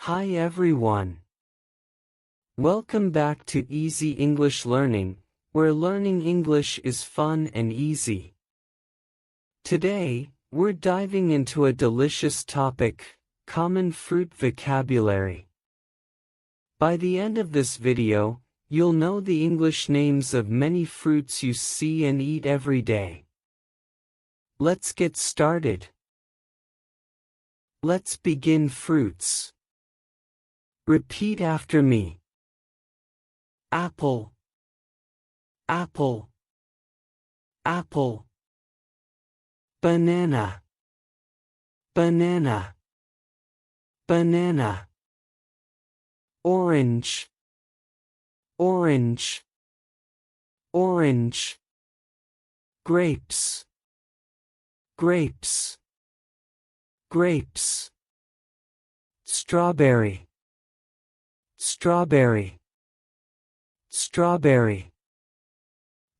Hi everyone. Welcome back to Easy English Learning, where learning English is fun and easy. Today, we're diving into a delicious topic, common fruit vocabulary. By the end of this video, you'll know the English names of many fruits you see and eat every day. Let's get started. Let's begin. Fruits. Repeat after me. Apple, apple, apple. Banana, banana, banana. Orange, orange, orange. Grapes, grapes, grapes. Strawberry, strawberry, strawberry.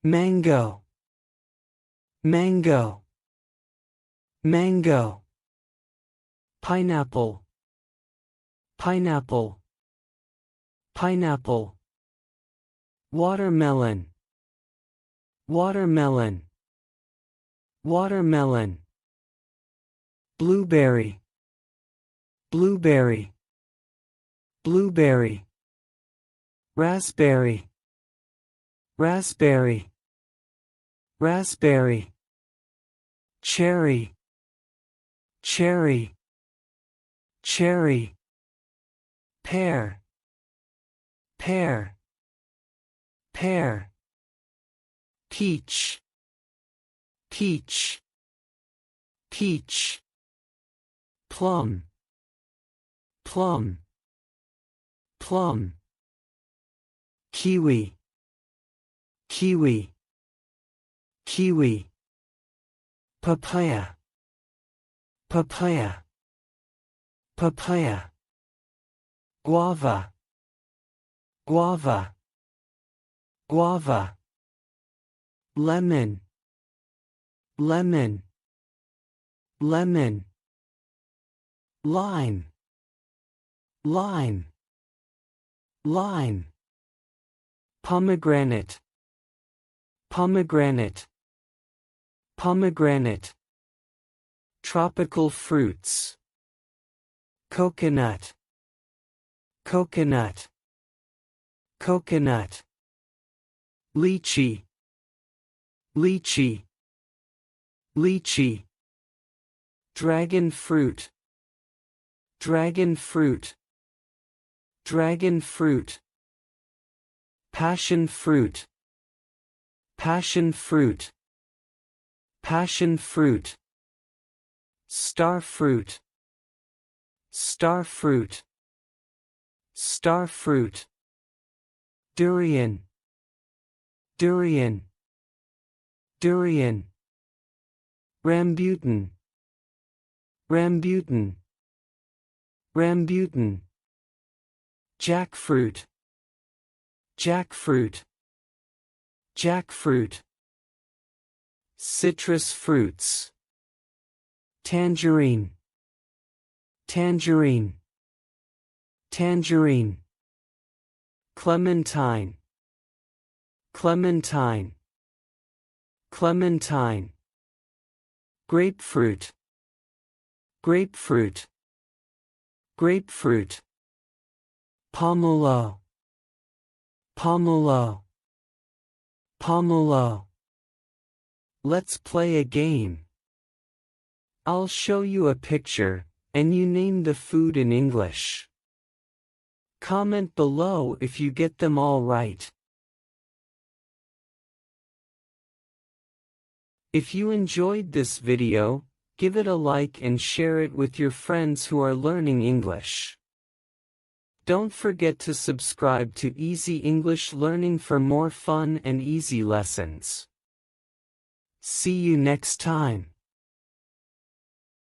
Mango, mango, mango. Pineapple, pineapple, pineapple. Watermelon, watermelon, watermelon. Blueberry, blueberry, blueberry. Raspberry, raspberry, raspberry. Cherry, cherry, cherry. Pear, pear, pear. Peach, peach, peach. Plum, plum, plum. Kiwi, kiwi, kiwi. Papaya, papaya, papaya. Guava, guava, guava. Lemon, lemon, lemon. Lime, lime, lime. Pomegranate, pomegranate, pomegranate. Tropical fruits. Coconut, coconut, coconut. Lychee, lychee, lychee. Dragon fruit, dragon fruit, dragon fruit. Passion fruit, passion fruit, passion fruit. Star fruit, star fruit, star fruit. Durian, durian, durian. Rambutan, rambutan, rambutan. Jackfruit, jackfruit, jackfruit. Citrus fruits. Tangerine, tangerine, tangerine. Clementine, clementine, clementine. Grapefruit, grapefruit, grapefruit. Pomelo, pomelo, pomelo. Let's play a game. I'll show you a picture, and you name the food in English. Comment below if you get them all right. If you enjoyed this video, give it a like and share it with your friends who are learning English. Don't forget to subscribe to Easy English Learning for more fun and easy lessons. See you next time.